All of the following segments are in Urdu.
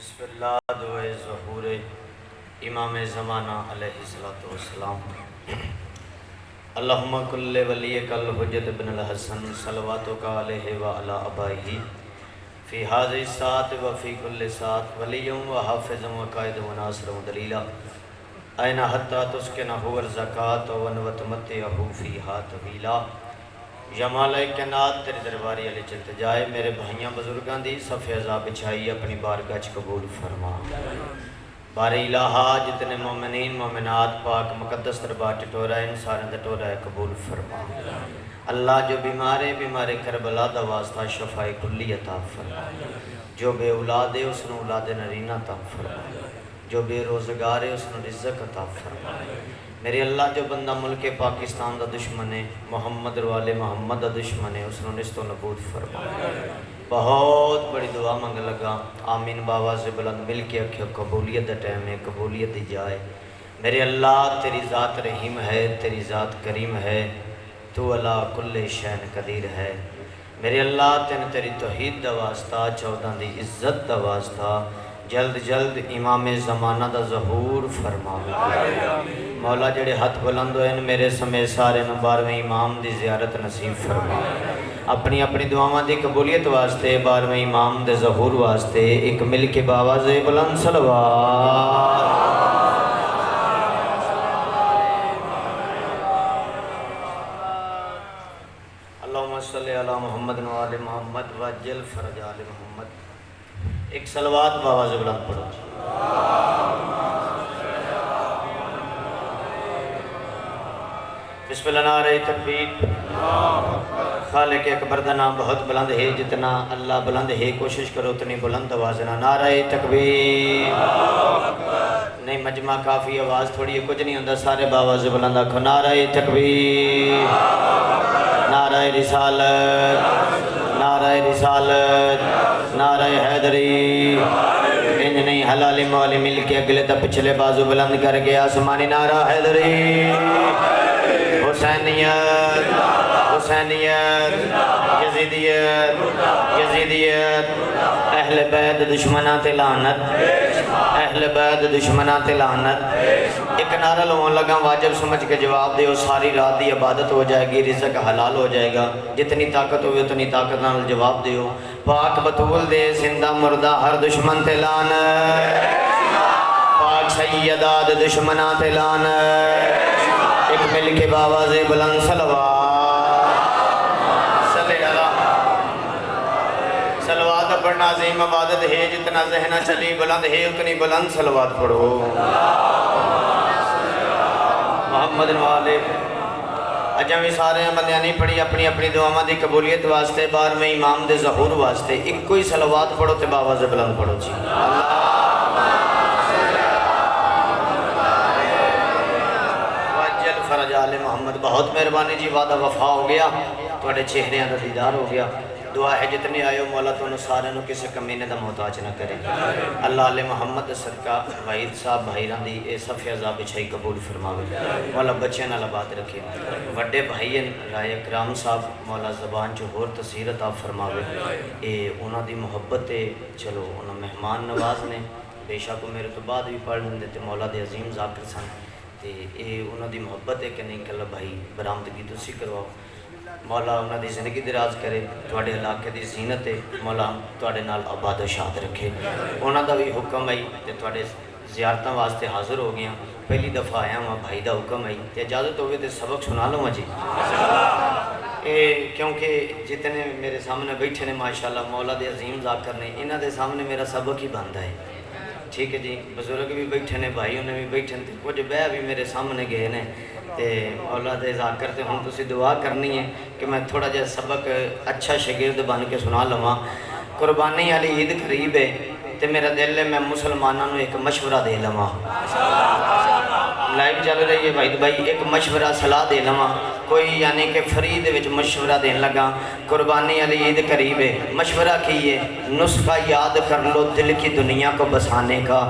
بسم اللہ دعائے ظہور امام زمانہ علیہ السلام اللہم کل ولیک الحجت بن الحسن صلواتک علیہ وعلی آبائہ فی ہذہ الساعۃ وفی کل ساعۃ ولی وحافظ وقائد وناصر دلیلا این حتی تسکنہ الزکاۃ وتمتعہ فیہا طویلا یا مالک کائنات تیرے درباری علی چلت جائے میرے بھائیاں بزرگاں دی صف عذاب بچھائی اپنی بارگاہ چ قبول فرما۔ بار الہا جتنے مومنین مومنات پاک مقدس دربار ٹٹورا ان سارے ٹٹورا قبول فرما۔ اللہ جو بیمارے کربلا دا واسطہ شفاء کلی عطا فرما۔ جو بے اولاد ہے اس نے اولاد نرینہ عطا فرما۔ جو بے روزگار ہے اس نے رزق عطا فرما۔ میرے اللہ جو بندہ ملک پاکستان دا دشمن ہے محمد روالے محمد دا دشمن ہے اس نے نست و نبود فرما۔ بہت بڑی دعا منگ لگا آمین باواز بلند مل کے اکھے قبولیت دا ٹائم ہے قبولیت دی جائے۔ میرے اللہ تیری ذات رحیم ہے تیری ذات کریم ہے تو اللہ کل شین قدیر ہے۔ میرے اللہ تیری توحید دا واسطہ چودہ دی عزت دا واسطہ جلد امام زمانہ دا ظہور فرما۔ مولا جڑے ہاتھ بلند ہوئے میرے سمیت سارے بارہویں امام دی زیارت نصیب فرما۔ اپنی دعاواں دی قبولیت واسطے بارہویں امام دے ظہور واسطے ایک مل کے باواز بلند صلوات۔ اللہم صلی علی محمد و آل محمد وجل فرج آل محمد۔ ایک صلوات باواز بلند پڑھو۔ بسم اللہ نعرہ تکبیر۔ خالق اکبر دا نام بہت بلند ہے جتنا اللہ بلند ہے کوشش کرو اتنی بلند آواز نہ۔ نعرہ تکبیر۔ نہیں مجمع کافی آواز تھوڑی ہے کچھ نہیں ہوندہ سارے باواز بلند آکھو نعرہ تکبیر۔ نعرہ رسالت نعرہ رسالت نعرہ حیدری۔ انج نہیں حلال مولی مل کے اگلے تا پچھلے بازو بلند کر کے آسمانی نعرہ حیدری۔ حسینیت حسینیت یزیدیت اہل بیت دشمنات لعنت اہل بیت دشمنات لعنت۔ ایک نعرہ لوگوں لگا واجب سمجھ کے جواب دے ساری رات دی عبادت ہو جائے گی رزق حلال ہو جائے گا جتنی طاقت ہوئے اتنی طاقت نال جواب دیو۔ پاک بطول دے زندہ مردہ ہر دشمن تے لعنت پاک سیدات دشمنات لعنت۔ ایک مل کے باواز بلند صلوات صلی اللہ صلوات پڑھنا عظیم عبادت ہے جتنا ذہنہ چلی بلند ہے اتنی بلند صلوات پڑھو۔ محمد والے اجاں بھی سارے بندیاں نہیں پڑھی اپنی دعاواں دی قبولیت واسطے بارہویں امام دے ظہور واسطے ایک کوئی صلوات پڑھو تے باواز بلند پڑھو جی۔ فرج آل محمد بہت مہربانی جی وعدہ وفا ہو گیا توڑے چہریاں دا دیدار ہو گیا۔ دعا ہے جتنے آئے ہو مولا تو سارے نو کسی کمینے دا محتاج نہ کرے۔ اللہ علیہ محمد صدقہ وحید صاحب بھائیران دی اے صفی عذاب بچھائی قبول فرماوے مولا بچے نہ لبات رکھے۔ وڈے بھائین رائے اکرام صاحب مولا زبان جو ہور تصویر عطا فرماوے۔ اے انہاں دی محبت چلو انہاں مہمان نواز نے بے شک میرے تو بعد بھی پڑھ لیں دیتے مولا دے عظیم ذاکر سن تے اے انہاں دی محبت ہے کہ نہیں کہ اللہ بھائی برآمدگی تسی کرواؤ مولا انہاں دی زندگی دراز کرے تواڈے علاقے دی زینت ہے مولا تواڈے نال آباد و شاد رکھے۔ انہاں دا بھی حکم آئی تے تواڈے زیارتاں واسطے حاضر ہو گیا پہلی دفعہ آیا ہوں بھائی دا حکم آئی تے اجازت ہوگی تے سبق سنا لوں جی۔ کیونکہ جتنے میرے سامنے بیٹھے نے ماشاءاللہ مولا دے عظیم ذاکر نے انہاں دے سامنے میرا سبق ہی بنتا ہے ٹھیک ہے جی۔ بزرگ بھی بیٹھے نے بھائیوں نے بھی بیٹھے نے کچھ بہ بھی میرے سامنے گئے نے تے مولا دے ذاکر تے ہم تسی دعا کرنی ہے کہ میں تھوڑا جہا سبق اچھا شاگرد بن کے سنا لواں۔ قربانی والی عید قریب ہے تے میرا دل ہے میں مسلمانوں نو ایک مشورہ دے لواں۔ لائیو چل رہی ہے بھائی ایک مشورہ صلاح دے لواں کوئی یعنی کہ فرید وچ مشورہ دین لگا۔ قربانی علی عید قریب ہے مشورہ کیے نسخہ یاد کر لو دل کی دنیا کو بسانے کا۔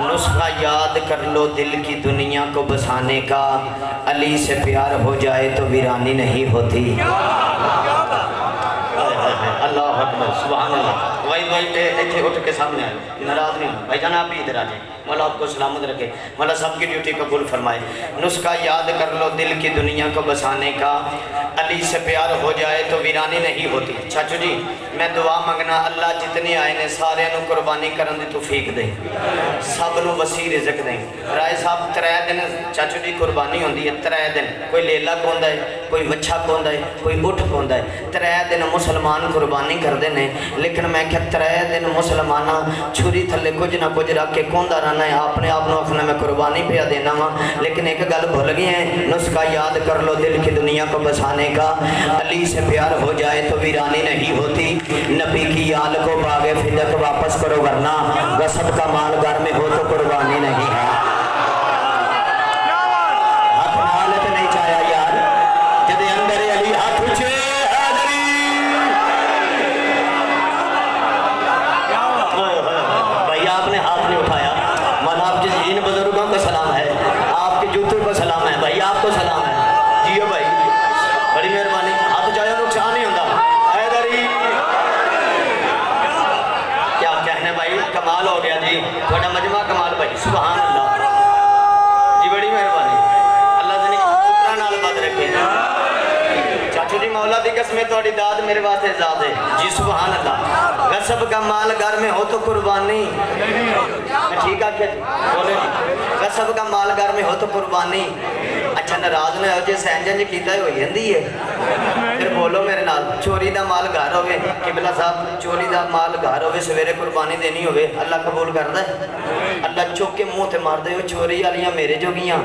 نسخہ یاد کر لو دل کی دنیا کو بسانے کا علی سے پیار ہو جائے تو ویرانی نہیں ہوتی۔ اللہ اکبر سبحان اللہ۔ واحد بھائی ایتھے اٹھ کے سامنے آئے، ناراض نہیں ہوں بھائی جان، آپ بھی ادھر آ جائیں، مولا آپ کو سلامت رکھے، مولا سب کی ڈیوٹی قبول فرمائے۔ نسخہ یاد کر لو دل کی دنیا کو بسانے کا، علی سے پیار ہو جائے تو ویرانی نہیں ہوتی۔ چاچو جی میں دعا منگنا اللہ جتنے آئے نے سارے نو قربانی کرن دی توفیق دیں، سب نو وسیع رزق دیں۔ رائے صاحب 3 دن چاچو جی قربانی ہوندی ہے، 3 دن کوئی لیلا کوندا ہے، کوئی وچھا کوندا ہے، کوئی اٹھ کوندا ہے، 3 دن مسلمان قربانی کردے نے، لیکن میں کہ 3 دن مسلمانہ چھری تھلے کچھ نہ کچھ رکھ کے کوندا رہنا ہے، اپنے آپ نو آکھنا میں قربانی پہ دینا ہاں، لیکن ایک گل بھول گئی ہے، نسخہ یاد کر لو دل کی دنیا کو بسانے کا، علی سے پیار ہو جائے تو ویرانی نہیں ہوتی، نبی کی آل کو باغ فدق واپس کرو ورنہ غصب کا مال گھر میں ہو تو قربانی نہیں ہے۔ ہاتھ حالت نہیں چاہیا یار جدے اندر علی ہاتھ اچھے بھائی آپ نے ہاتھ نہیں اٹھایا، مولا آپ جس ان بزرگوں کو سلام ہے، آپ کے جوتوں کو سلام ہے بھائی، آپ کو سلام ہے، جیو بھائی بڑی مہربانی، ہاتھ چاہے نقصان نہیں ہوتا۔ حیدری کیا کہنے بھائی، کمال ہو گیا جی، تھوڑا مجمع کمال بھائی، سبحان اللہ جی، بڑی مہربانی، اللہ سے پترہ نال بات رکھے چاچو جی، مولا دی قسمیں تھوڑی داد میرے واسطے زیادہ ہے جی، سبحان اللہ۔ غصب کا مال گھر میں ہو تو قربانی، میں ٹھیک آکھیا جی بولے جی، غصب کا مال گھر میں ہو تو قربانی، اچھا ناراض نہ ہو جے سینجن جی کیتا ہے ہوئی ہندی ہے، پھر بولو میرے نال، چوری دا مال گھر ہوئے، قبلہ صاحب چوری دا مال گھر ہوئے، سویرے قربانی دینی ہوئے، اللہ قبول کر دے، اللہ چوک کے منہ تے مار دے ہو، چوری والیاں میرے جو گیاں،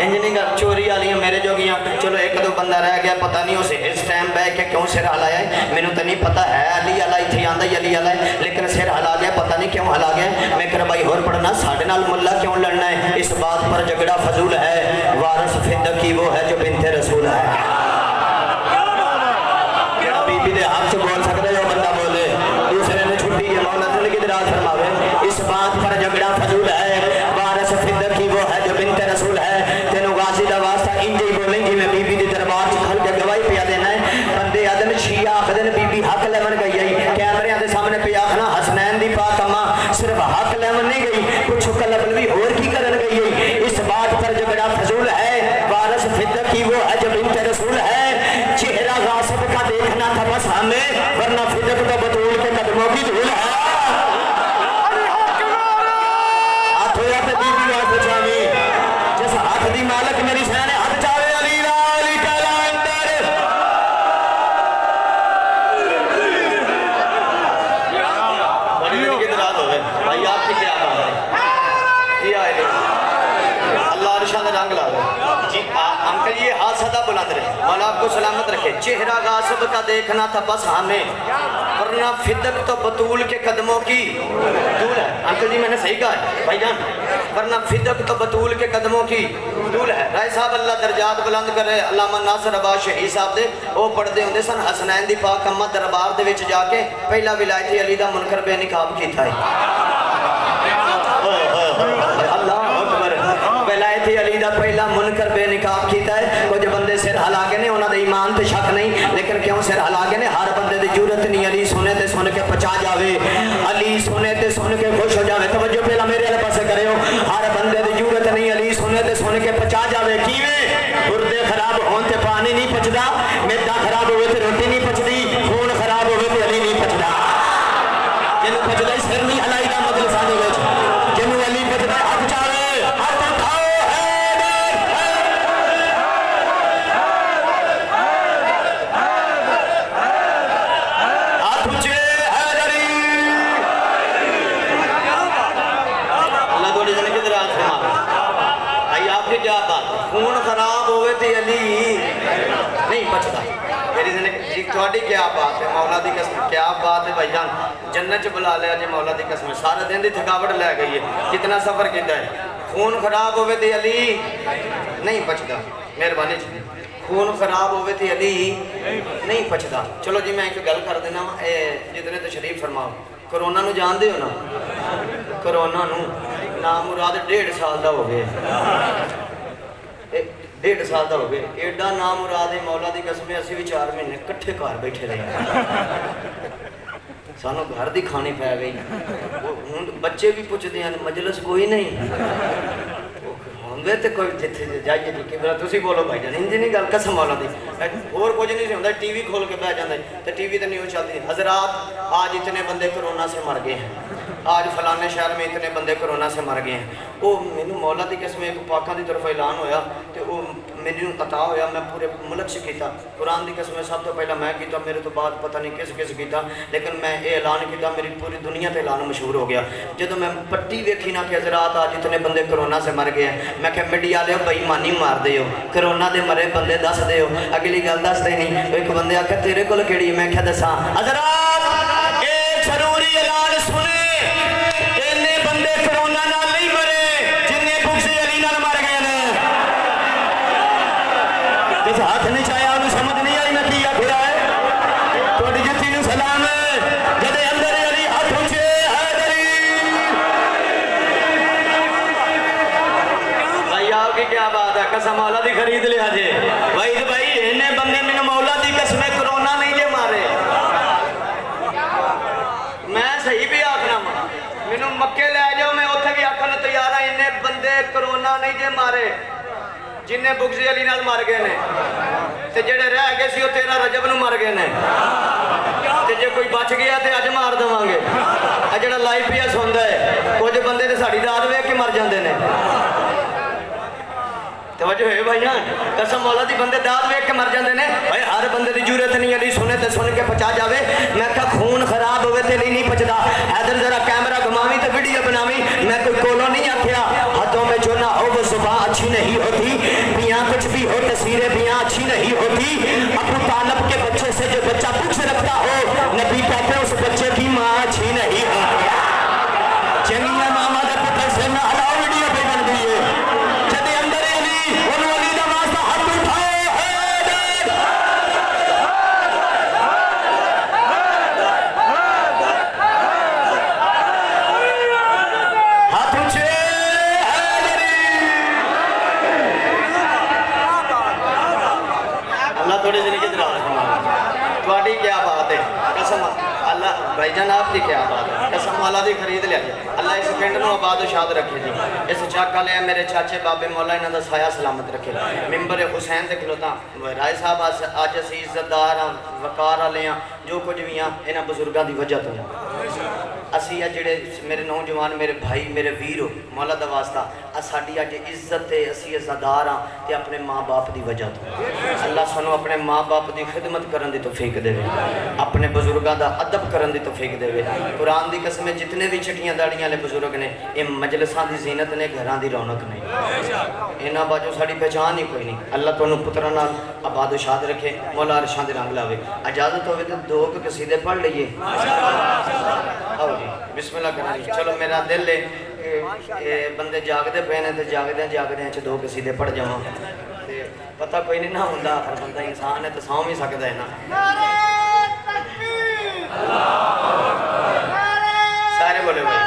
انجنی کا چوری والیاں میرے جو گیاں، چلو ایک دو بندہ رہ گیا، پتہ نہیں اسے اس ٹائم بے کہ کیوں سر ہلایا ہے، میں نے تو نہیں پتہ ہے، علی علی تھی آندہ علی علی، لیکن سر ہلا گیا، پتہ نہیں کیوں ہلا گیا، میں کہہ رہا بھائی اور پڑھنا، ساڑھے نال ملہ کیوں لڑنا ہے، اس بات پر جگڑا فضول ہے، وارث فدق کی وہ ہے جو بنت رسول ہے۔ بی بی دے حق سے بول سکتے جو بندہ بولے، دوسرے نے چھٹی ہے، مولا زندگی دراز فرماوے، اس بات پر جگڑا فضول ہے، وارث فدق کی وہ ہے جو بنت رسول ہے، تینوں غازی دا واسطہ انجی بولیں جی میں بی بی دی دربار سے کھل کے گواہی پیا دینا ہے، بندے آدن شیعہ آخدن بی بی حق لیمن گئی ہے، کیمرے آدھے سامنے پہ آخنا حسنین دی پاک اماں صرف حق لیمن نہیں گئی، کچھ قلب بھی اور کی کرن گئی ہے، اس بات پر جگڑا فضول ہے، وارث فدق کی وہ ہے جو بنت رسول ہے، چہرہ غاصب کا دیکھنا تھا بس ہمیں ورنہ فدق تو بطول کے قدموں کی دھول ہے۔ ہاتھ ہویا پہ بی بی واسطے چاہیے، جس ہاتھ دی مالک میری سینے ہاتھ چاہے علی لا علی کالا اندر، بڑی زندگی دراز ہوئے بھائی، آپ کی کیا بات ہے، یہ آئے اللہ ارشاد رنگ لا رہے جی، انکل یہ ہاتھ صدا بلند رہے، مولا آپ کو سلامت رکھے، چہرہ غاصب کا دیکھنا تھا بس ہمیں ورنہ فدق تو بطول کے قدموں کی دول ہے۔ انکل جی میں نے صحیح کہا ہے بھائی جان، ورنہ فدق تو بطول کے قدموں کی دول ہے۔ رائے صاحب اللہ درجات بلند کرے، علامہ ناصر عباس شہید صاحب دے وہ پڑھ دے ہوندے سن، حسنین دی پاک اماں دربار دے وچ جا کے پہلا ولایت علی دا منکر بے نقاب کیتا ہے، اللہ اکبر، ولایت علی دا پہلا منکر بے نقاب کیتا ہے، کچھ بندے سر ہلا کے نے، انہاں دے ایمان تے شک نہیں، لیکن کیوں سر ہلا کے نے، ہر بندے دی جرت نہیں علی سنے تے سن کے پچا جاوے، علی سنے تے سن کے خوش ہو جاوے، توجہ پہلا میرے والے پاسے کرے ہو، ہر بندے دی جرت نہیں علی سنے تے سن کے پچا جاوے، کیویں گردے خراب ہون تے پانی نہیں پچدا، میدا خراب ہوئے تے روٹی نہیں پچدی، خون خراب ہوئے تے علی نہیں پچدا، جنوں پچدا سر نہیں ہلائی دا مطلب ساڈے وچ، جنوں علی پچدا ہاتھ چاوے، ہاتھ اٹھاؤ کیا بات، خون خراب ہوئے تھے علی نہیں پچھتا، میری زندگی تھوڑی کیا بات ہے، مولا دی قسم کیا بات ہے بھائی جان، جنت چ بلا لیا جی مولا دی قسم، سارے دن دی تھکاوٹ لے گئی ہے، کتنا سفر کیتا ہے، خون خراب ہوئے تھے علی نہیں پچھتا، مہربانی جی، خون خراب ہوئے تھے علی نہیں پچھتا۔ چلو جی میں ایک گل کر دینا، جتنے تشریف فرماؤ، کرونا نو جان دے ہو نا، کرونا نو نام مراد 1.5 سال دا ہو گئے، 1.5 سال دا ہو گئے، ایڈا نام مراد مولا دی قسم اسی بھی 4 مہینے کٹھے گھر بیٹھے رہے، سانو گھر دی کھانی پی گئی ہوں بچے بھی پوچھتے ہیں مجلس کوئی نہیں ہوندے تے کوئی جتھے جائیے جی کہ تسی بولو بھائی جان انج نہیں گل قسم مولا دی اور کچھ نہیں سی ہوندا ٹی وی کھول کے بیٹھ جاندے تے ٹی وی تے نیوز چلتی حضرات آج اتنے بندے کرونا سے مر گئے ہیں آج فلانے شہر میں اتنے بندے کرونا سے مر گئے ہیں وہ مینوں مولا دی قسم ایک پاکاں دی طرف اعلان ہویا تے وہ میری عطا ہویا میں پورے ملک سے کیتا قرآن دی قسم سب تو پہلا میں کیتا میرے تو بعد پتہ نہیں کس کس کیتا لیکن میں یہ اعلان کیتا میری پوری دنیا تے اعلان مشہور ہو گیا جدوں میں پٹی ویکھی نا کہ حضرات آج اتنے بندے کرونا سے مر گئے ہیں میں کہ میڈیا والے بے ایمانی مار دے ہو کرونا دے مرے بندے دس دے ہو اگلی گل دس دے نہیں ایک بندے آکھے تیرے کول کیڑی میں کہ دساں حضرات ایک ضروری اعلان سنے اینے بندے کرونا نال نہیں مرے جننے بغض علی نال مر گئے نے جس ہاتھ نہیں چاہیا انہوں سمجھ نہیں آئی میں کیا پھرا ہے توڑی جتی نو سلام ہے جدے اندر علی ہاتھ اونچے حیدری بھائی آپ کی کیا بات ہے قسم مولا دی خرید لیا جے بھائی اینے بندے میں مولا دی قسم کرونا نہیں جے مارے میں صحیح بھی آکھنا مینوں مکے لے جاؤ میں اتھے بھی آکھنا تیار ہاں اینے بندے کرونا نہیں جے مارے جنہیں بغض علی نال مر گئے نے تے جڑے رہ گئے سی وہ 13 رجب نو مر گئے نے تے جے کوئی بچ گیا تے اج مار دواں گے اے جڑا لائیو پی ایس ہوندا ہے کچھ بندے تے ساڈی رات ویکھ کے مر جاندے نے توجہ ہے بھائی جان قسم مولا دی بندے داد ویکھ کے مر جاندے نے بھائی ہر بندے دی جرت نہیں علی سنے تے سن کے پچا جاوے میں کہا خون خراب ہوئے تے نہیں پچدا حیدر ذرا کیمرہ گھماویں تے ویڈیو بناویں میں کوئی کولو نہیں آکھیا ہاتھوں میں جو نہ ہو وہ صبح اچھی نہیں ہوتی بیاں کچھ بھی ہو تصویریں بیاں اچھی نہیں ہوتی ابو طالب کے بچے سے جو بچہ بغض رکھتا ہو نبی کہتے ہیں اس بچے کی ماں اچھی نہیں ہوتی چنگیا ماما دے پتر سے نہ ہلاؤ ویڈیو پہ بن گئی ہے تھوڑی زندگی دلا تھوڑی کیا بات ہے قسم اللہ بھائی جان آپ کی کیا بات ہے قسم اللہ دی خرید لیا اللہ اس پنڈ نو آباد و شاد رکھے جی اس چک والے میرے چاچے بابے مولا انہاں دا سایہ سلامت رکھے ممبر حسین دے کھلوتا رائے صاحب اج اسی عزت دار ہاں وقار والے ہاں جو کچھ بھی ہاں انہاں بزرگاں دی وجہ تو اسی جڑے میرے نوجوان میرے بھائی میرے ویر ہو مولا دا واسطہ ساڈی اج عزت تے اسی عزتدار ہاں تے اپنے ماں باپ دی وجہ تو اللہ سانو اپنے ماں باپ دی خدمت کرن دی توفیق دے اپنے بزرگاں دا ادب کرن دی توفیق دے قرآن دی قسم جتنے بھی چھٹیاں داڑیاں والے بزرگ نے یہ مجلساں دی زینت نے گھراں دی رونق نہیں انہاں باجو ساڈی پہچان ہی کوئی نہیں اللہ تانوں پتراں نال آباد و شاد رکھے مولا عرشاں دے رنگ لاوے اجازت ہوے تے دو قصیدے پڑھ لئیے آؤ جی بسم اللہ کریں چلو میرا دل ہے بندے جاگدے پے نے تے جاگدے چ دو قصیدے پڑھ جاواں تے پتہ کوئی نہیں نہ ہوندا ہر بندہ انسان ہے تے ساں بھی سکدا ہے نا سارے بولے بھائی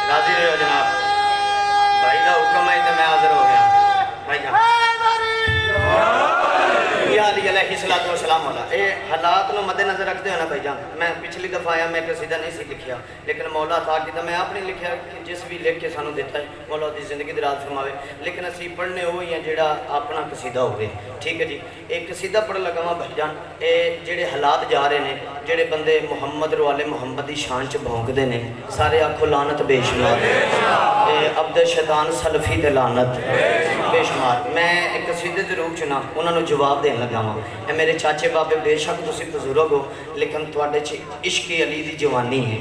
راضی رہے ہو جناب بھائی دا حکم ہے تے میں حاضر ہو گیا بھائی جان یا علی علیہ السلام والا اے حالات نو مد نظر رکھتے ہو نا بھائی جان میں پچھلی دفعہ آیا میں قصیدہ نہیں سی لکھیا لیکن مولا تھا کہ میں آپ نے لکھیا کہ جس بھی لکھ کے سانو دیتا ہے مولا دی زندگی دراز فرماوے لیکن اسی پڑھنے ہوئی ہیں جڑا اپنا قصیدہ ہوئے ٹھیک ہے جی ایک قصیدہ پڑھ لگا ہاں بھائی جان اے جڑے حالات جا رہے ہیں جڑے بندے محمد روالے محمد دی شان چ بھونک دے نے سارے آکھو لعنت بے شمار اے عبد شیطان سلفی تے لعنت بے شمار میں ایک قصیدے دے روپ چنا انہاں نو جواب دین لگا ہاں اے میرے چاچے بابے بے شک تسی بزرگ ہو لیکن تواڈے چ عشق علی دی جوانی ہے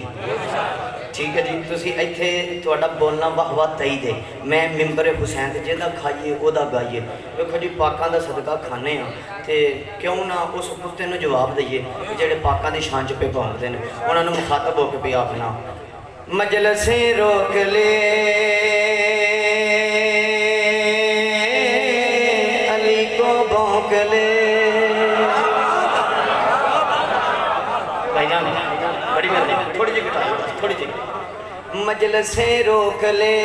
ٹھیک ہے جی تسی ایتھے تواڈا بولنا واہ واہ تئی دے میں ممبر حسین تے جہدا کھائیے او دا گائیے دیکھو جی پاکاں دا صدقہ کھانے ہاں تے کیوں نہ اس کتے نو جواب دئیے جڑے پاکاں دی شان چ پہ پہنچ دے نے انہاں نو مخاطب ہو کے پہ آکھنا مجلسیں روک لے علی کو بھونک لے بڑی مہربانی تھوڑی جی گٹار تھوڑی جی مجلسیں روک لے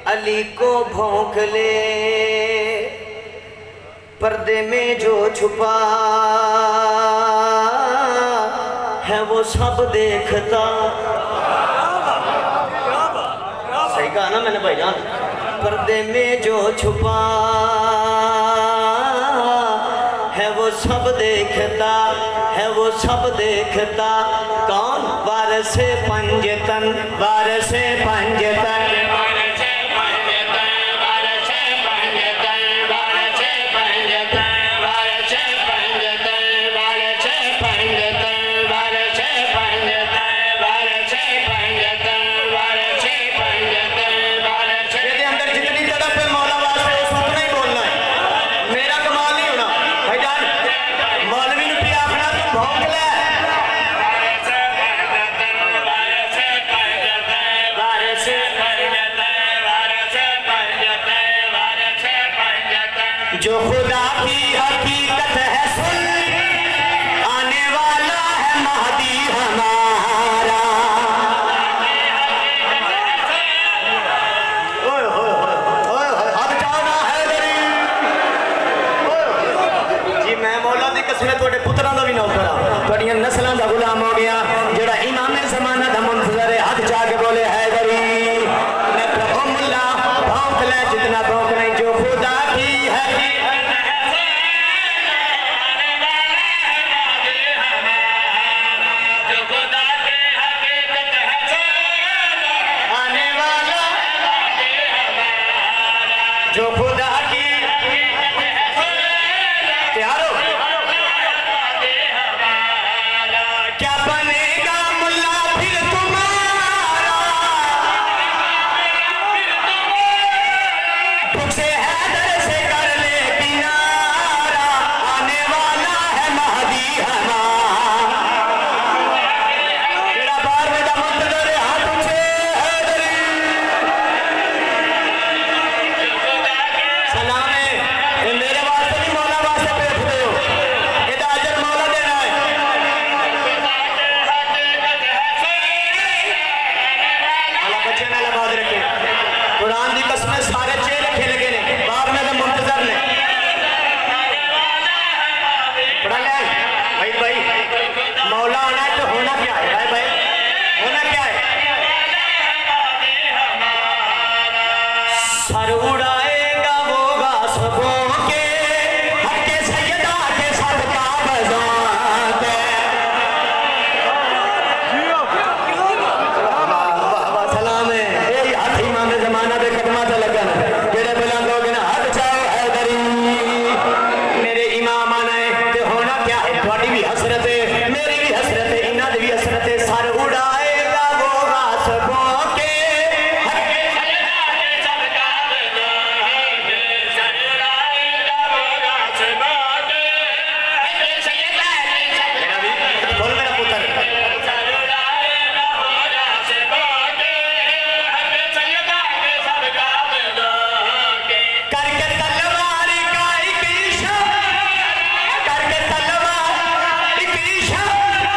علی کو بھونک لے پردے میں جو چھپا ہے وہ سب دیکھتا. صحیح کہا نا میں نے بھائی جان؟ پردے میں جو چھپا ہے وہ سب دیکھتا ہے، وہ سب دیکھتا. کون؟ وارث پنجتن، وارث پنجتن، جو خدا کی حقیقت ہے سن، آنے والا ہے مہدی ہمارا. اب جانا ہے جی. میں مولا دی قسم تھوڑے پتراں دا بھی نوکر ہاں، تھوڑیاں نسلاں دا غلام ہو گیا. جڑا امام زمانہ دا منتظر ہے، ہاتھ جا کے بولے حیدری. میں کہوں ملا بھونک لے جتنا بھونک نہیں. جو خدا کی ہے جو خدا کی تیار ہو. کیا بنے گا ملا پھر تمہارا، بھوک سے حیدر سے کر لے کنارا، آنے والا ہے مہدی ہمارا. تیرا بار میں دا منتظر ہاتھ اونچے حیدری. سلام ہے یہ میرے واسطے نہیں، مولا واسطے بیٹھتے ہو. یہ اجر مولا دینا ہے. اللہ بچے نے لباد رکھے. قرآن دی قسم سارے چہرے رکھے لگے نے، باپ میں تو منتظر نے. پڑھا لے بھائی بھائی، مولا آنا ہے تو ہونا کیا ہے بھائی بھائی؟ ہونا کیا ہے؟ سر اڑائے گا وہ غاصبوں کے، حق سیدہ کے صدقہ بزاں کے. سلام ہے یہ ہاتھ امام زمانہ دے قدمہ تے لگن، جڑے بلند ہو گئے نا ہاتھ چاہو حیدری. میرے امام آنا ہے تے ہونا کیا ہے؟ تھوڑی بھی حسرت ہے، میری بھی حسرت ہے، انہاں دی بھی حسرت ہے. سر اڑائے گا وہ غاصبوں کے، بول میرا پتر. کر کے تلوار کا ایک اشارہ، کر کے تلوار ایک اشارہ،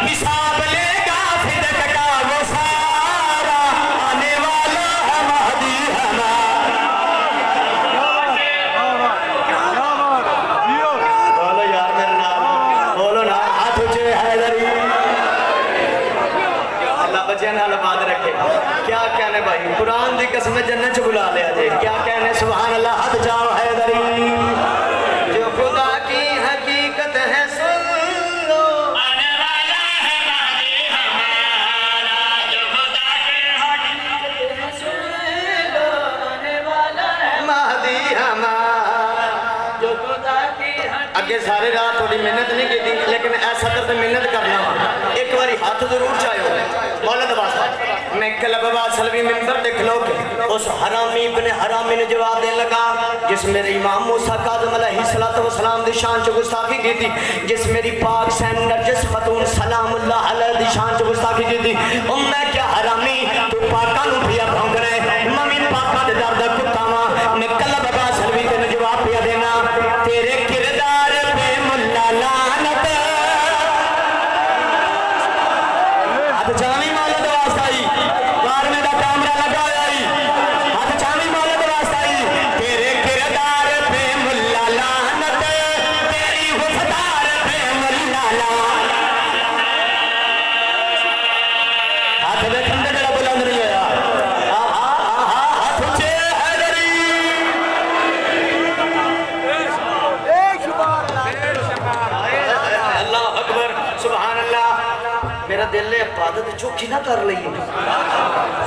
حساب لے گا فدق کا وہ سارا، آنے والا ہے مہدی ہمارا. بولو یار میرے نام، بولو نا ہاتھ اونچے حیدری. اللہ بچے نال بات رکھے. کیا کہنے بھائی، قرآن دی قسم جنت چ بلا لیا جائے. کیا کہنے سبحان اللہ. ہاتھ جاؤ حیدری. جو خدا کی حقیقت ہے سن لو، آنے والا ہے مہدی ہمارا. جو خدا کی حقیقت ہے سن لو، آنے والا ہے مہدی ہمارا. جو خدا کی حقیقت. اگے سارے رات تھوڑی محنت نہیں کی تھی، لیکن ایسا کرتے محنت کرنا ہوا. ایک باری ہاتھ ضرور چاہیے مولد واسطہ. میں کلب سلوی ممبر دیکھ لو کہ اس حرامی ابن حرامی نے جواب دین لگا جس میرے امام موسیٰ کاظم علیہ السلام دی شان چو گستاخی کی تھی، جس میری پاک سین نرجس خاتون سلام اللہ علیہ دی شان چو گستاخی کی تھی. میں کیا حرامی تو پاکاں نو پیا بھونگ رہے، ممی پاکاں دے دردہ کتاواں. میں کلب سلوی تے جواب پیا دینا، تیرے کردار پہ ملا لعنت. ہاتھ چاوی مولد واسطائی، بار میں دا کیمرہ لگا آئی. ہاتھ چاوی مولد واسطائی، تیرے کردار پہ ملا لعنت. دل ہے عبادت چوکھی نہ کر لئیے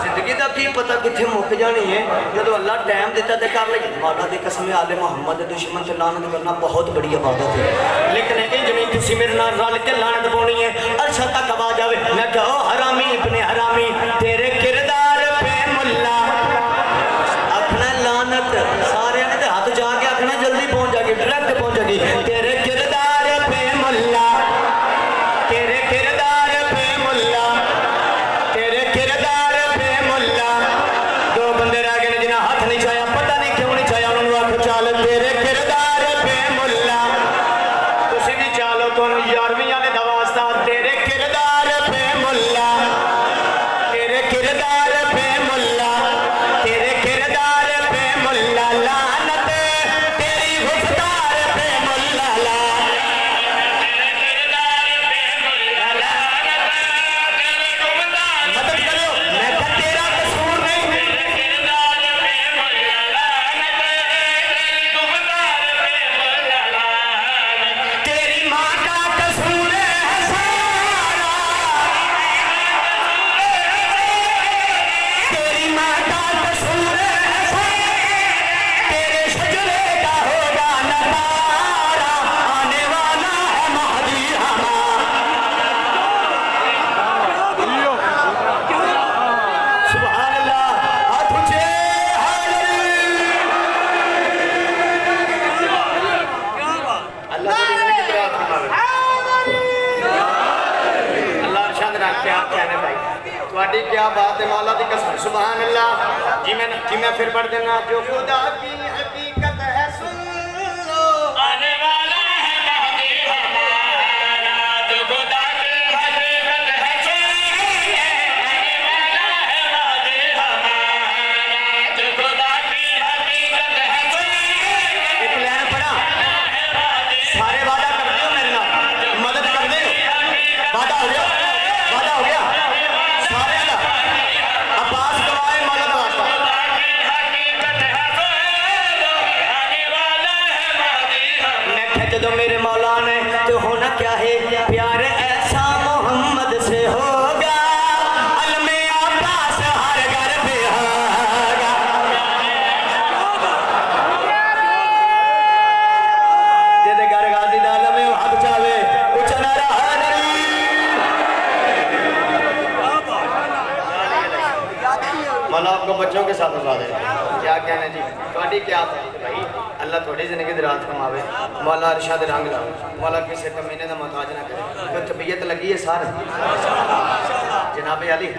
زندگی دا کی پتہ کتھے مک جانی ہے جدو اللہ ٹائم دیتا تے کر لئیے مولا دی قسم آل محمد دشمن تے لعنت کرنا بہت بڑی عبادت ہے لیکن انج نہیں تسی میرے نال رل کے لعنت پونی ہے عرشاں تک آ جاوے میں کہو حرامی ابن حرامی تیرے کردار پہ ملا اپنا لعنت سارے نے ہاتھ جا کے اپنا جلدی پہنچ جائے گی ڈائریکٹ پہنچ جائے گی تیرے کردار پہ ملا تیرے کردار پہ ملا تیرے کردار پہ ملا دو بندے رہ گئے جنہیں ہاتھ نہیں چاہیا پتہ نہیں کیوں نہیں چاہیا انہوں نے آنکھ چال تیرے کردار پہ ملا تسی بھی چالو تو یارویں والے دا واسطہ تیرے کردار پہ ملا تیرے کردار پہ ملا تیرے کردار پہ ملا لعنت تیری گفتار پہ ملا مدد کرو میں کہا تیرا قصور نہیں تیری ماں کا قصور ہے سارا تیری ماں کا قصور ہے سارا تیرے شجرے کا ہوگا نظارہ آنے والا ہے مہدی سبحان اللہ ہاتھ اونچے اللہ کو دیکھنے کی دعا فرماوے اللہ ارشاد رکھ کیا کہنے بھائی تواڈی کیا بات ہے مولا دی قسم سبحان اللہ جی میں پھر پڑھ دینا جو خدا کی حقیقت ہے سن لو آنے والا ہے مہدی ہمارا جو خدا کی حقیقت ہے سن لو آنے والا ہے مہدی ہمارا جو خدا کی حقیقت ہے سن لو ایک لائن پڑھا سارے وعدہ کر دیو میرے نال مدد کر دیو وعدہ ہو گیا سارے اللہ عباس گواہ مدد واسطہ میں کہتے تو میرے مولا نے تو ہونا کیا ہے پیار ایسا محمد سے ہوگا علم عباس ہر گھر پہ ہوگا جیدے گھر غازی دا علم حق چاہے کچھ نہ رہا نہیں مولا آپ کو بچوں کے ساتھ بتا دے کیا کہنا جی تواڈی کیا بات بھائی اللہ تھوڑی زندگی دراز کماوے مولا ارشاد رنگ لا مولا کسی کمینے دا محتاج نہ کرے کوئی طبیعت لگی ہے سار جناب علی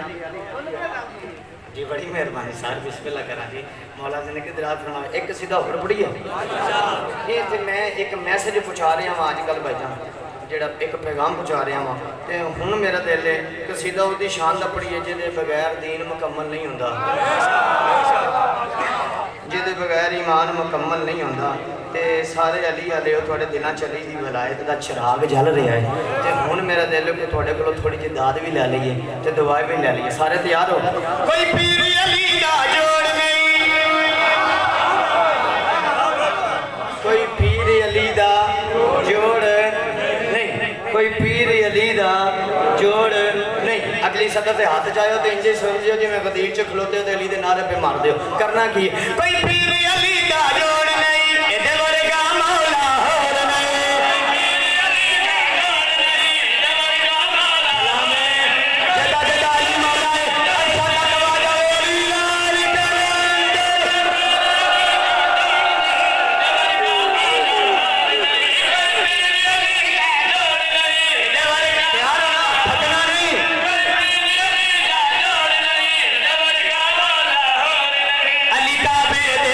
جی بڑی مہربانی سار بسم اللہ کرا جی مولا زندگی دراز فرماوے ایک سیدھا ہور پڑی ہے یہ تے میں ایک میسج پہنچا رہا ہوں آج کل بھائی جان جڑا ایک پیغام پہنچا رہا ہوں تے ہن میرا دل ہے کہ سیدھا اودی شان دا پڑی ہے جے بغیر دین مکمل نہیں ہوندا جے بغیر ایمان مکمل نہیں ہوندا تے سارے علی علیہ تھوڑے دلاں چلی دی ولایت دا چراغ جل رہا ہے تے ہن میرا دل ہے کہ تھوڑے کولوں تھوڑی جی داد بھی لے لئیے تے دعائیں بھی لے لئیے سارے تیار ہو کوئی پیر علی دا جوڑ نہیں کوئی پیر علی دا جوڑ نہیں کوئی پیر علی دا جوڑ نہیں اگلی صدر سے ہاتھ چاہے تو انجے سمجھو جی میں غدیر چ کھلوتے ہو تو علی دے نعرے پہ مار دیو کرنا کی کوئی پیر علی دا جوڑ نہیں ایدے ورگا مولا ہور نہیں جدا جدا علی مولا ہے ایسا لگوا جاوے علی لال علی کا بے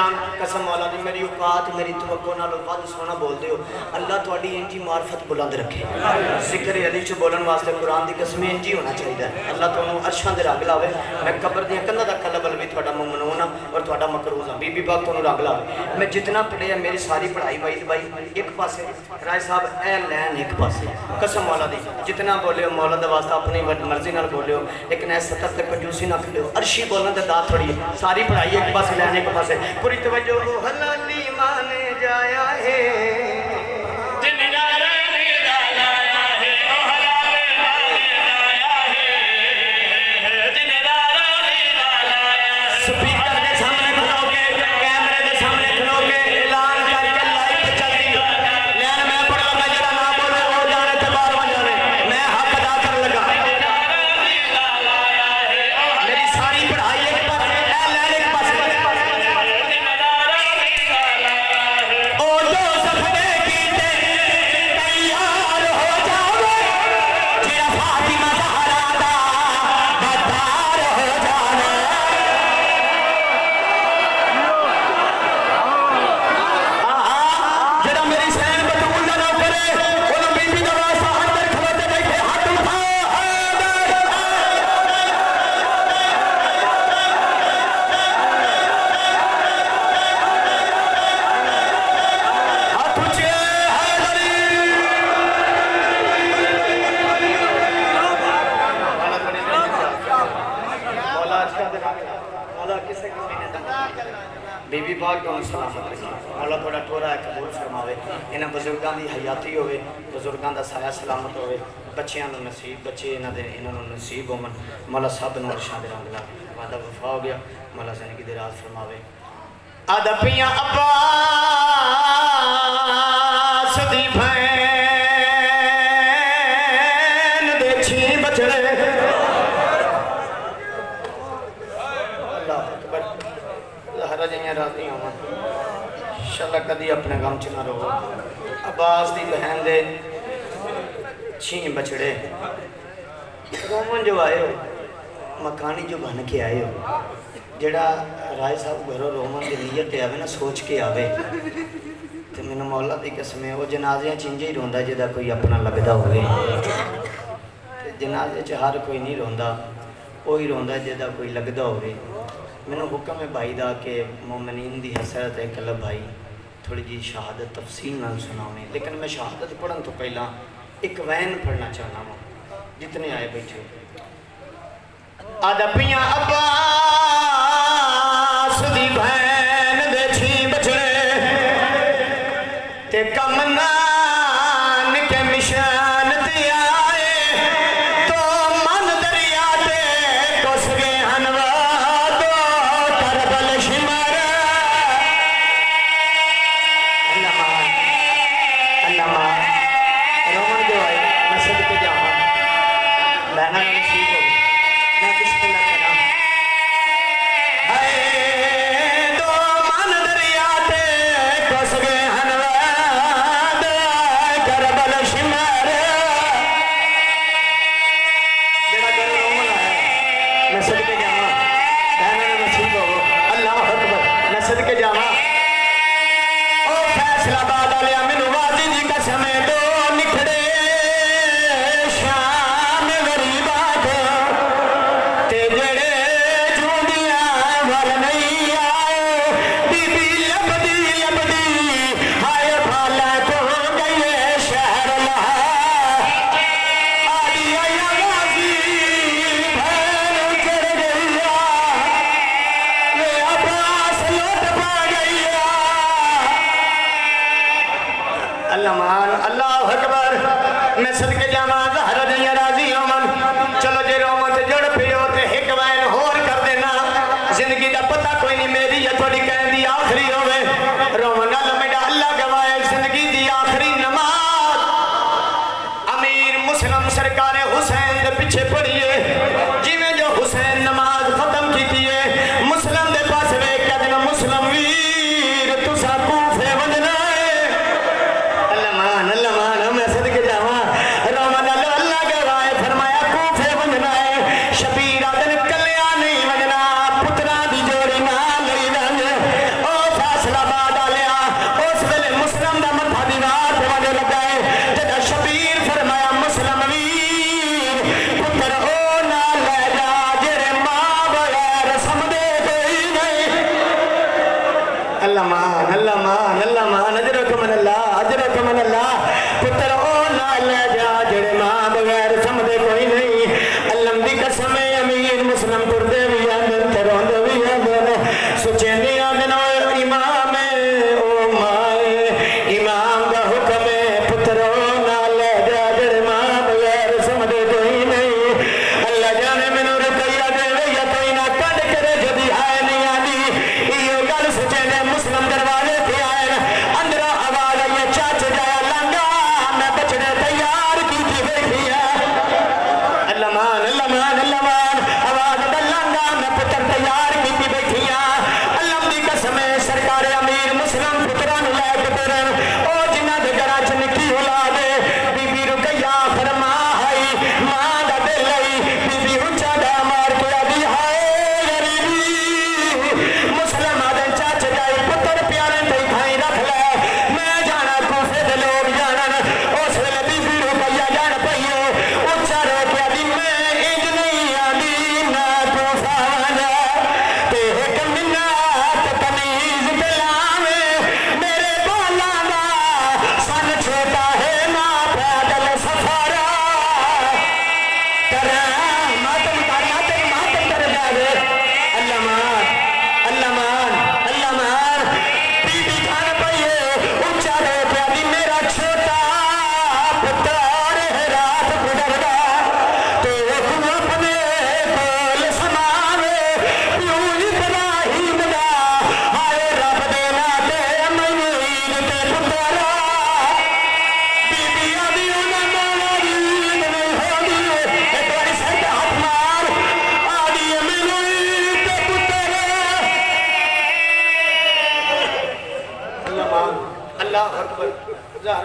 قرآن قسم مولا دی میری اوقات میری توقع نالوں ود سونا بول دیو اللہ تواڈی انجی معرفت بلند رکھے ذکر علی چ بولن واسطے قرآن دی قسم انجی ہونا چاہیے اللہ تانوں عرشاں دے رنگ لاوے میں قبر دی کناں دا قلب بھی تہاڈا ممنون اور تہاڈا مقروض ہاں بی بی پاک تانوں رنگ لاوے میں جتنا پڑھیا میری ساری پڑھائی بائی ایک پاسے رائے صاحب اے لین ایک پاسے قسم مولا دی جتنا بولیو مولا دا واسطہ اپنی مرضی نال بولیو لیکن ایس سطح تے کنجوسی نہ کھڑیو عرشی بولن تے داد تھوڑی ساری پڑھائی ایک پاسے لین ایک پاسے پوری توجہ حلالی مانے جایا ہے بی بی پاک کو سلامت رکھے مولا تھوڑا ٹورا ہے قبول فرماوے انہاں بزرگاں دی حیاتی ہوئے بزرگاں دا سایہ سلامت ہوئے بچیاں نو نصیب بچے انہاں نو نصیب ہومن مولا سب نو عرشاں دے رنگ لا وعدہ وفا ہو گیا مولا زندگی دے راز فرماوے ادبیاں عباس دی بھین دے چھی بچڑے زہرا جائیں راضی ہوں انشاءاللہ کدی اپنے غم چنا رہو عباس دی بہن دے چھین بچڑے رومن جو آئے ہو مکانی جو بن کے آئے ہو جڑا رائے صاحب گھروں رومن دی نیت آوے نا سوچ کے آوے تو میں نے مولا دی قسمیں وہ جنازیاں چنجے ہی روندہ جدا کوئی اپنا لگدہ ہوئے جنازے چ ہر کوئی نہیں روندا وہی روندا جدا کوئی لگدہ ہوئے میں نے حکم ہے بھائی دا کہ مومنین دی حسرت ہے کلب بھائی تھوڑی جی شہادت تفصیل نہ سناویں لیکن میں شہادت پڑھن تو پہلا ایک وین پڑھنا چاہنا ہوں جتنے آئے بیٹھے ادبیاں عباس دی بہن دے چھی بچڑے تے کمنان کے مشان تے آئے تو من دریا تے کس گے ہنوا دو کربل شمر اللہ مان رومن جو آئے میں صدقے جاؤں لینا نصیب ہو میں بسم اللہ کرام دو من دریا تے کس گے ہنوا دو کربل شمر جڑا گھر رومن آیا میں صدقے جاؤں لینا نصیب ہو اللہ اکبر میں صدقے جاؤں او فیصلہ باد لیا میں نوازی جی قسم دو نکھڑے شام غریبات تے جڑے جھوڑیاں ور نہیں آئے بی بی لبدی ہائے بھالا تو گئے شہر لہا آدھی آیا غازی بھین چڑھ گئیا یہ عباس لوٹ پا گئیا اللہ مان اللہ اکبر میں صدقے جاواں زہرا جائیں راضی ہومن چلو جے رومن تے جڑ پیو تے ایک وین ہور کر دینا زندگی دا پتہ کوئی نہیں میری یا تھوڑی کہن دی آخری ہوئے رومن اللہ میڈا اللہ گوائے زندگی دی آخری نماز امیر مسلم سرکار حسین دے پیچھے پڑھیے جی میں جو حسین نماز ختم کی دیئے مسلم دے پاس رہے کیا دینا مسلم ویر تسا کوفے وجنا ہے اللہ مان میں صدقے جاواں رومن اللہ گوائے فرمایا کوفے وجنا ہے شبیر آدن کلیا نہیں وجنا پترا دی جوڑی نہ لئی ونج او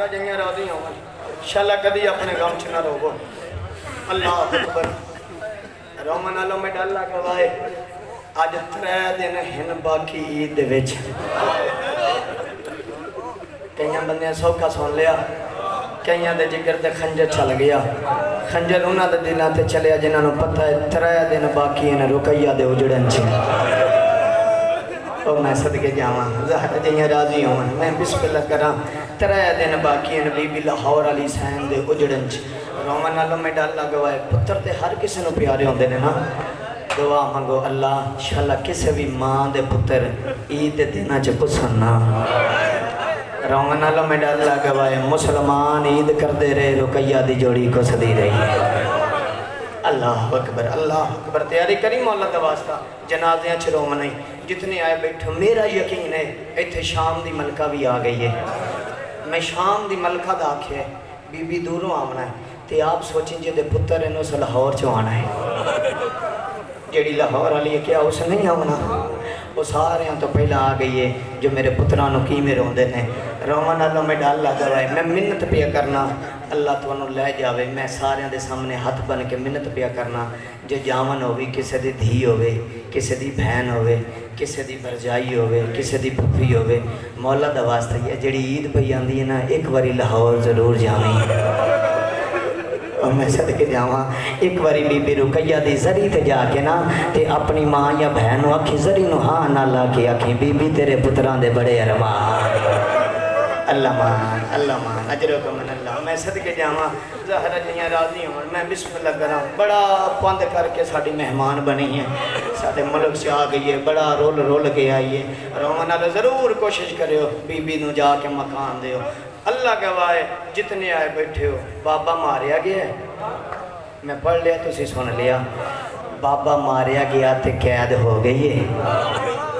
زہرا جنگیاں راضی ہوں انشاءاللہ کدی اپنے غم چ نہ روو اللہ اکبر رومن والوں میں ڈر لگا وائے اج 3 دن ہن باقی عید دے وچ کئیاں بندیاں سوکھا سن لیا کئیاں دے جگر تے خنجر چل گیا خنجر انہاں دے دلاں تے چلیا جنہاں نوں پتہ ہے 3 دن باقی ہیں رقیہ دے اجڑن چ او میں صدقے جاواں زہرا جیاں راضی ہون میں بسم اللہ کراں 3 دن باقی ہیں بی بی لاہور علی حسین دے اجڑن چ رومن والوں میں ڈر لگوائے پتر تے ہر کسی نوں پیارے ہوندے نے نا دعا منگو اللہ انشاءاللہ کسی بھی ماں دے پتر عید دے دناں چ پسن نہ رومن والوں میں ڈر لگوائے مسلمان عید کردے رہے رقیہ دی جوڑی کو سدی رہی اللہ اکبر تیاری کری مولا دا واسطہ جنازیاں چ روم نہیں جتنے آئے بیٹھو میرا یقین ہے ایتھے شام دی ملکہ بھی آ گئی ہے میں شام دی ملکہ دا آکھے بی بی دوروں آمنا ہے تے آپ سوچیں جے دے پتر انہوں سے لاہور چوانا ہے جیڑی لاہور والی ہے کیا اس نہیں آمنا وہ سارے تو پہلا آ گئی ہے جو میرے پترانوں کی میں روندے نے رومن والوں میں ڈال لگا ہے میں منت پیا کرنا اللہ تو انہوں لے جاوے میں سارے دے سامنے ہاتھ بن کے منت پیا کرنا جو جامن ہوئی کسی دی دھی ہوئے کسی دی بہن ہوئے کسی دی برجائی ہوئے کسی دی پھپھی ہوئے مولا دا واسطہ یہ جڑی عید پہ آندی ہے نا ایک باری لاہور ضرور جاویں اور میں صدقے جاواں ایک باری بی بی رقیہ دی زری تے جا کے نا تے اپنی ماں یا بہن آکھی زری نو ہاں نہ لا کے آکھی بی بی تیرے پتران دے بڑے ارمان اللہ مان اجرکم من اللہ میں صدقے جاواں زہرا جیاں راضی ہوں میں بسم اللہ کراں بڑا پند کر کے ساڑی مہمان بنی ہے ساڑے ملک سے آ گئی ہے بڑا رول کے آئی ہے رومن اللہ ضرور کوشش کرے ہو بی بی نو جا کے مکان دے ہو اللہ گواہ جتنے آئے بیٹھے ہو بابا ماریا گیا ہے میں پڑھ لیا تسی سن لیا بابا ماریا گیا تے قید ہو گئی ہے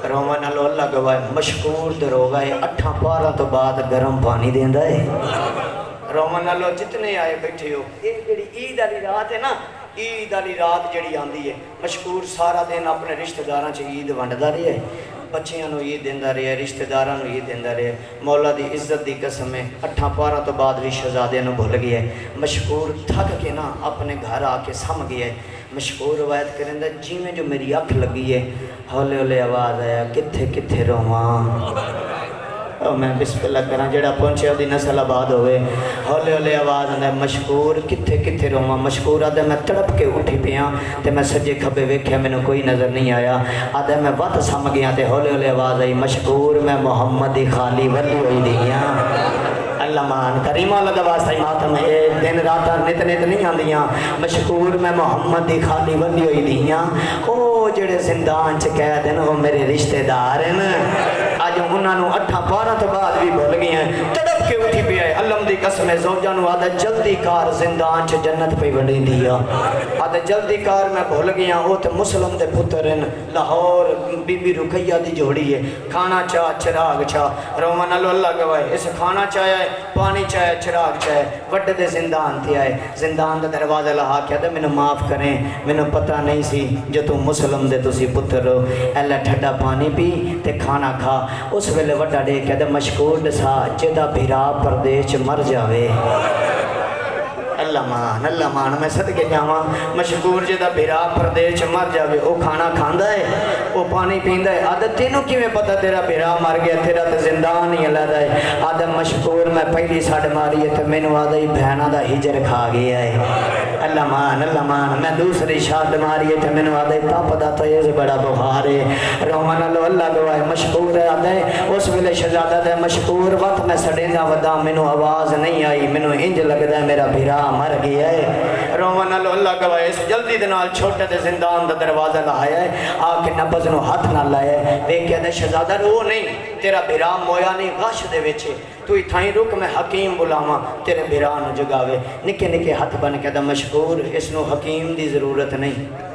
رومن اللہ گواہ مشکور دروگا ہے 8 12 تو بعد گرم پانی دیندہ ہے رومن اللہ جتنے آئے بیٹھے ہو یہ جڑی عید علی رات ہے نا عید علی رات جڑی آندی ہے مشکور سارا دن اپنے رشتہ داراں چ عید ونڈدا رہے ہے بچیاں نو یہ دیندہ رہے رشتہ داراں نو یہ دیندہ رہے مولا دی عزت دی قسم ہے 8 12 تو بعد بھی شہزادے نو بھول گیا ہے مشکور تھک کے نا اپنے گھر آ کے سم گیا ہے مشکور روایت کریں دا جی میں جو میری اکھ لگی ہے ہولے ہولے آواز آیا کتھے کتھے رواں اور میں بسم اللہ کراں جڑا پہنچے دی نسل آباد ہوئے ہولے ہولے آواز آندا مشکور کتھے کتھے رواں مشکور آدھا میں تڑپ کے اٹھی پیاں تے میں سجے کھبے ویکھیا میں کوئی نظر نہیں آیا آدھا میں وقت سم گیا تے ہولے ہولے آواز آئی مشکور میں محمد خالی ولی ہوئی دیاں اللہ مان کریم اللہ دا واسطہ ماتم ہے دن راتاں نت نہیں آندیاں مشکور میں محمد دی خالی ولی ہوئی دیاں او جڑے زندان چ قید ہیں وہ میرے رشتہ دار ہیں آج انہاں نو 8 12 تو بعد بھی بھول گئی ہیں تڑپ کے اٹھی پہ آئے علم دی قسم زوجہ نو آدھا جلدی کار زندان چ جنت پہ وڈی دیا آدھا جلدی کار میں بھول گیا او تے مسلم دے پتر ہیں لاہور بی بی رقیہ دی جوڑی ہے کھانا چاہ چراغ چاہ رومن اللہ گواہ اس کھانا چاہے پانی چاہے چراغ چاہے وڈے دے زندان تھی آئے زندان دا دروازہ لہا کیا دے میں معاف کریں میں پتہ نہیں سی جو تم مسلم دے تسی پتر ہو اللہ ٹھڈا پانی پی تے کھانا کھا اس ویلے وڈا دے کیا دے مشکور دسا جدہ بھیرا پردیش مر جاوے اللہ مان میں صدقے جاواں مشکور جدہ بھیرا پردیش مر جاوے او کھانا کھاندا ہے او پانی پیندہ ہے آدھا تینوں کی میں پتہ تیرا بھیرا مر گیا تیرا تے زندان ہی علیحدہ ہے آدھا مشکور میں پہلی ساڑھ ماری ہے تو میں نو آدھا ہی بہنہ دا ہجر کھا گیا ہے اللہ مان میں دوسری شاد ماری ہے تو میں نو آدھا ہی تاپ دا تو یہ بڑا بخار ہے رومن اللہ گواہ مشکور ہے آدھا ہے اس ویلے شہزادہ دے مشکور وقت میں سڑیندہ ودا میں نو آواز نہیں آئی میں نو انج لگدا ہے میرا بھیرا مر گیا ہے رومن اللہ گواہ اس جلدی دنال چھوٹے دے زندان دا دروازہ لہایا ہے آکے نبض نو ہاتھ نہ لائے ویکھیا دے شہزادہ رو نہیں تیرا بھیرا مویا نہیں غش دے ویچے تو اتھائیں رک میں حکیم بلاواں تیرے بھیرا نو جگاوے نکے نکے ہاتھ بن کے دا مشکور اس نو حکیم دی ضرورت نہیں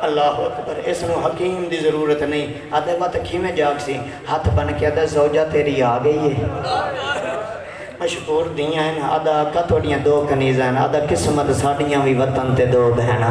اللہ اکبر اس نو حکیم دی ضرورت نہیں آدھے بات کھیمیں جاگ سی ہاتھ بن کے دا زوجہ تیری آ گئی ہے مشکور دیاں ہیں آدھا آقا توڑیاں 2 کنیزاں آدھا قسمت ساڑیاں بھی وطن تے 2 بہنا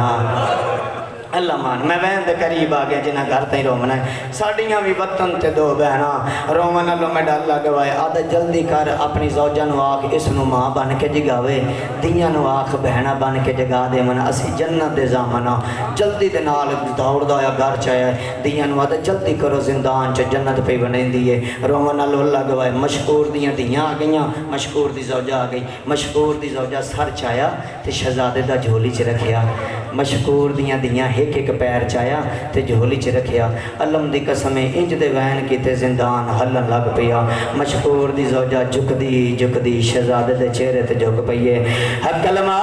اللہ مان میں وین دے قریب آ گیا جنہاں گھر تھی رومنا ہے ساڑیاں بھی وطن تے دو بہنا رومن اللہ میں ڈالا گوائے آدھا جلدی کر اپنی زوجہ نو آکھ اس نو ماں بن کے جگاوے دیاں نو آکھ بہنا بن کے جگا دے من اسی جنت دے زامنا جلدی دے نال دوڑ دایا گھر چاہے دیاں نو آدھا جلدی کرو زندان چا جنت پہ بنیں دیئے رومن اللہ گوائے مشکور دیاں دیاں آ گئیاں مشکور دی زوجہ آ گئی مشکور دی زوجہ سر چایا تے شہزادے دا جھولی چ رکھیا مشکور دیاں دیاں ایک ایک پیر چایا تے جھولی چ رکھیا علم دی قسمیں انج دے وین کیتے زندان ہلن لگ پیا مشکور دی زوجہ جھک دی شہزادے دے چہرے تے جھک پئیے حق کلمہ